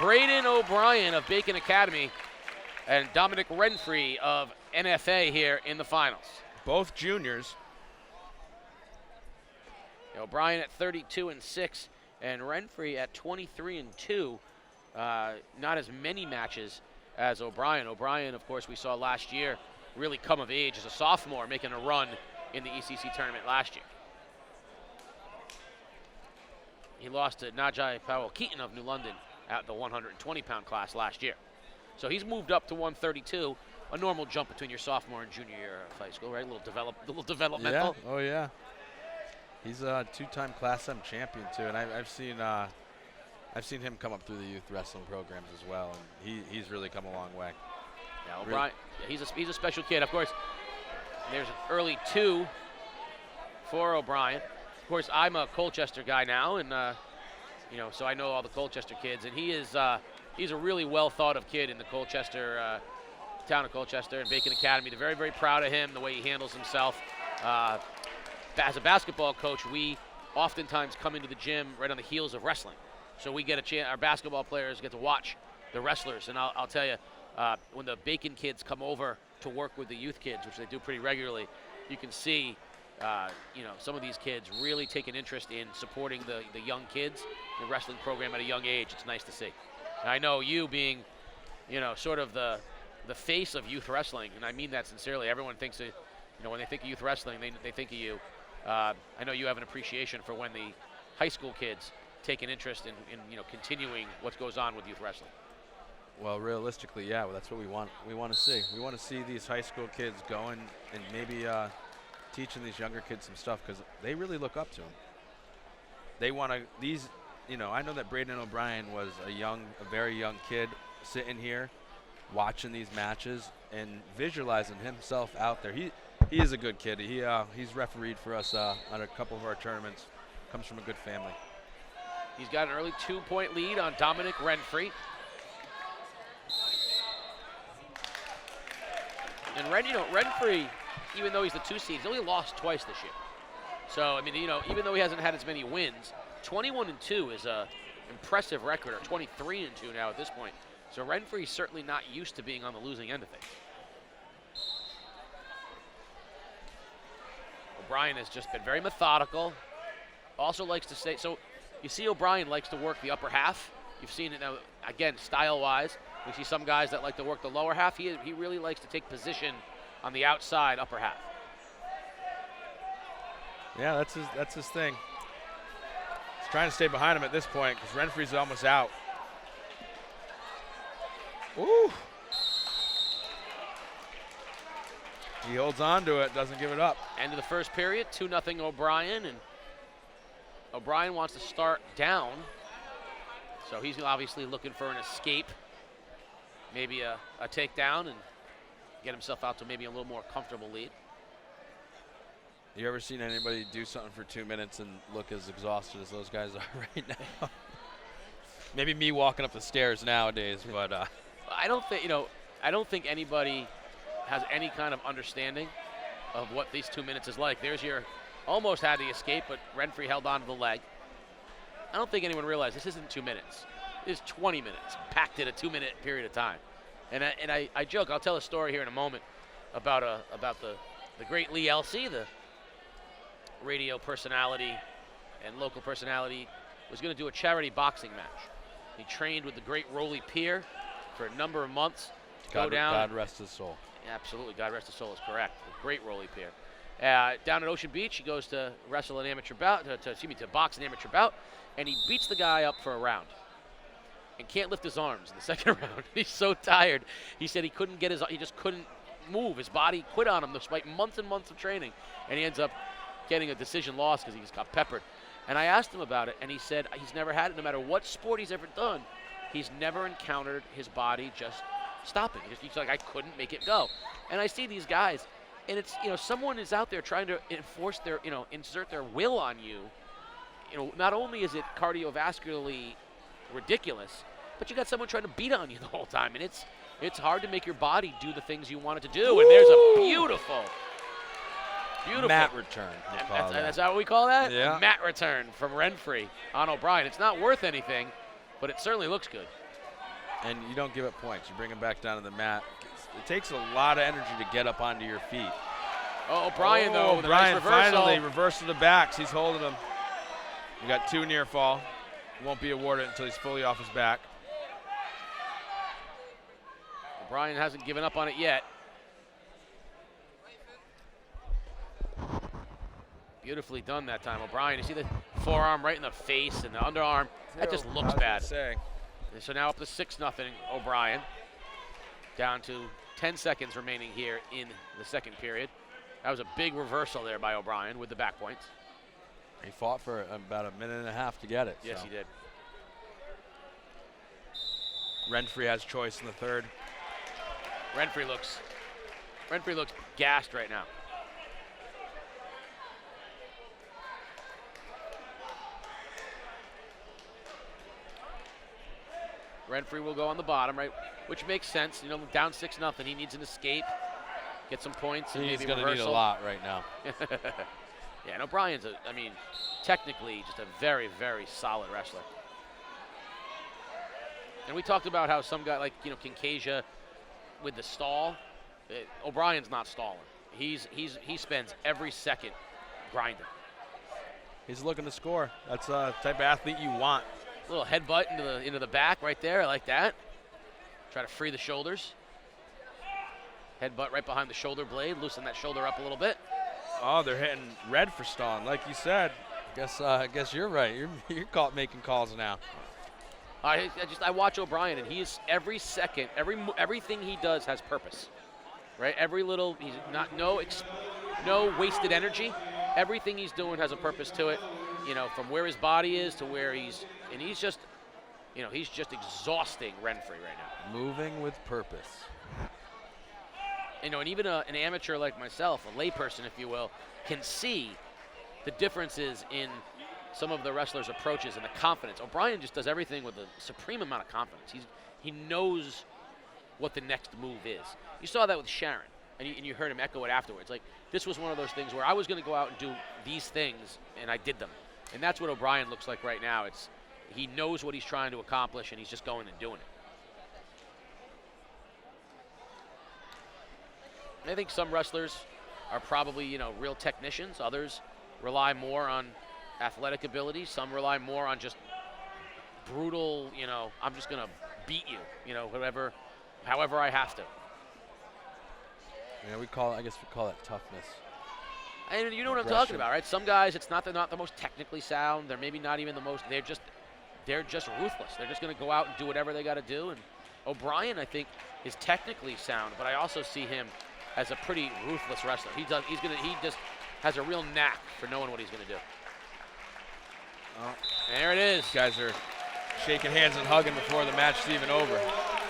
Braeden O'Brien of Bacon Academy and Dominic Renfree of NFA here in the finals. Both juniors. O'Brien at 32-6 and Renfree at 23-2. Not as many matches as O'Brien. O'Brien, of course, we saw last year really come of age as a sophomore, making a run in the ECC tournament last year. He lost to Najai Powell-Keaton of New London at the 120-pound class last year. So he's moved up to 132, a normal jump between your sophomore and junior year of high school, right? A little developmental. Yeah. Oh, yeah. He's a two-time Class M champion, too, and I've seen him come up through the youth wrestling programs as well, and he's really come a long way. Yeah, O'Brien, he's a special kid. Of course, there's an early 2 for O'Brien. Of course, I'm a Colchester guy now, and so I know all the Colchester kids, and he's a really well thought of kid in the Colchester town of Colchester and Bacon Academy. They're very, very proud of him, the way he handles himself. As a basketball coach, we oftentimes come into the gym right on the heels of wrestling, so we get a chance. Our basketball players get to watch the wrestlers, and I'll tell you, when the Bacon kids come over to work with the youth kids, which they do pretty regularly, you can see some of these kids really take an interest in supporting the young kids, the wrestling program at a young age. It's nice to see. And I know you being, sort of the face of youth wrestling, and I mean that sincerely. Everyone thinks that, when they think of youth wrestling, they think of you. I know you have an appreciation for when the high school kids take an interest in continuing what goes on with youth wrestling. Well, realistically, yeah, that's what we want. We want to see. We want to see these high school kids going and maybe teaching these younger kids some stuff, because they really look up to them. They want to. I know that Braeden O'Brien was a very young kid sitting here, watching these matches and visualizing himself out there. He is a good kid. He's refereed for us on a couple of our tournaments. Comes from a good family. He's got an early 2-point lead on Dominic Renfree. And Renfree, even though he's the 2 seed, he's only lost twice this year. So, even though he hasn't had as many wins, 21-2 is a impressive record, or 23-2 now at this point. So Renfree's certainly not used to being on the losing end of things. O'Brien has just been very methodical. Also likes to stay. So you see O'Brien likes to work the upper half. You've seen it now, again, style-wise. We see some guys that like to work the lower half. He really likes to take position on the outside upper half. Yeah, that's his thing. He's trying to stay behind him at this point because Renfree's almost out. Ooh. He holds on to it, doesn't give it up. End of the first period, 2-0 O'Brien, and O'Brien wants to start down. So he's obviously looking for an escape, maybe a takedown, and get himself out to maybe a little more comfortable lead. You ever seen anybody do something for 2 minutes and look as exhausted as those guys are right now? Maybe me walking up the stairs nowadays, but I don't think anybody has any kind of understanding of what these 2 minutes is like. There's almost had the escape, but Renfree held on to the leg. I don't think anyone realized this isn't 2 minutes. It's 20 minutes, packed in a 2-minute period of time. And I joke, I'll tell a story here in a moment about the great Lee Elsey, the radio personality and local personality, was going to do a charity boxing match. He trained with the great Rolly Pier for a number of months to go down. God rest his soul. Absolutely, God rest his soul is correct. The great Rolly Pier. Down at Ocean Beach, he goes to wrestle an amateur bout, to box an amateur bout, and he beats the guy up for a round and can't lift his arms in the second round. He's so tired. He said he just couldn't move. His body quit on him despite months and months of training, and he ends up getting a decision loss because he just got peppered. And I asked him about it, and he said he's never had it, no matter what sport he's ever done, he's never encountered his body just stopping. He's like, I couldn't make it go. And I see these guys, and it's, someone is out there trying to insert their will on you. Not only is it cardiovascularly ridiculous, but you got someone trying to beat on you the whole time, and it's hard to make your body do the things you want it to do. Ooh. And there's a beautiful mat return. That's how we call that? Yeah. Mat return from Renfree on O'Brien. It's not worth anything, but it certainly looks good. and you don't give up points. You bring him back down to the mat. It takes a lot of energy to get up onto your feet. Oh, O'Brien, though, with a O'Brien nice reversal. finally reverse to the backs. He's holding him. We got 2 near fall. Won't be awarded until he's fully off his back. O'Brien hasn't given up on it yet. Beautifully done that time, O'Brien. You see the forearm right in the face and the underarm. That just looks bad. And so now up to 6-0, O'Brien. Down to 10 seconds remaining here in the second period. That was a big reversal there by O'Brien with the back points. He fought for about a minute and a half to get it. Yes, so. he did. Renfree has choice in the third. Renfree looks gassed right now. Renfree will go on the bottom, right, which makes sense. You know, down 6-0, he needs an escape, get some points, and He's maybe going to need a reversal. lot right now. Yeah, and O'Brien's, technically just a very, very solid wrestler. And we talked about how some guy like, Kincasia with the stall, O'Brien's not stalling. He spends every second grinding. He's looking to score. That's the type of athlete you want. Little headbutt into the back right there. I like that. Try to free the shoulders. Headbutt right behind the shoulder blade. Loosen that shoulder up a little bit. Oh, they're hitting red for stalling, like you said. I guess you're right. You're making calls now. I watch O'Brien, and he is every second, everything he does has purpose, right? He's not no wasted energy. Everything he's doing has a purpose to it. From where his body is to where he's just exhausting Renfree right now. Moving with purpose. And even an amateur like myself, a layperson, if you will, can see the differences in some of the wrestlers' approaches and the confidence. O'Brien just does everything with a supreme amount of confidence. He knows what the next move is. You saw that with Sharon, and you heard him echo it afterwards. Like, this was one of those things where I was going to go out and do these things, and I did them. And that's what O'Brien looks like right now. He knows what he's trying to accomplish, and he's just going and doing it. I think some wrestlers are probably, real technicians. Others rely more on athletic ability. Some rely more on just brutal, I'm just going to beat you, however I have to. Yeah, I guess we call that toughness. And you know what I'm talking about, right? Some guys, they're not the most technically sound. They're maybe not even the most, they're just ruthless. They're just going to go out and do whatever they got to do. And O'Brien, I think, is technically sound, but I also see him as a pretty ruthless wrestler. He just has a real knack for knowing what he's going to do. Oh. There it is. These guys are shaking hands and hugging before the match is even over.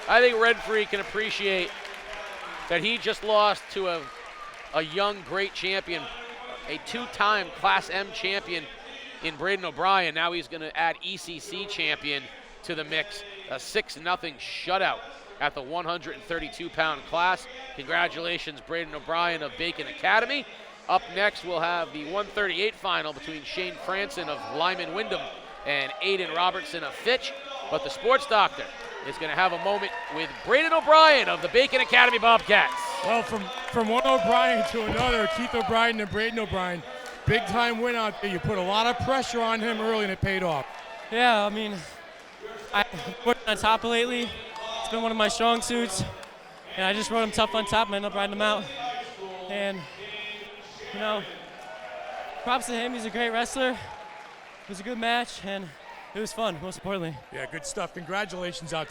I think Renfree can appreciate that he just lost to a young, great champion, a 2-time Class M champion in Braeden O'Brien. Now he's going to add ECC champion to the mix. A 6-0 shutout at the 132-pound class. Congratulations, Braeden O'Brien of Bacon Academy. Up next, we'll have the 138 final between Shane Franson of Lyman Wyndham and Aiden Robertson of Fitch. But the sports doctor is going to have a moment with Braeden O'Brien of the Bacon Academy Bobcats. Well, from one O'Brien to another, Keith O'Brien and Braeden O'Brien, big time win out there. You put a lot of pressure on him early and it paid off. Yeah, I've worked on top lately. It's been one of my strong suits. And I just rode him tough on top and ended up riding him out. And, props to him. He's a great wrestler. It was a good match, and it was fun, most importantly. Yeah, good stuff. Congratulations out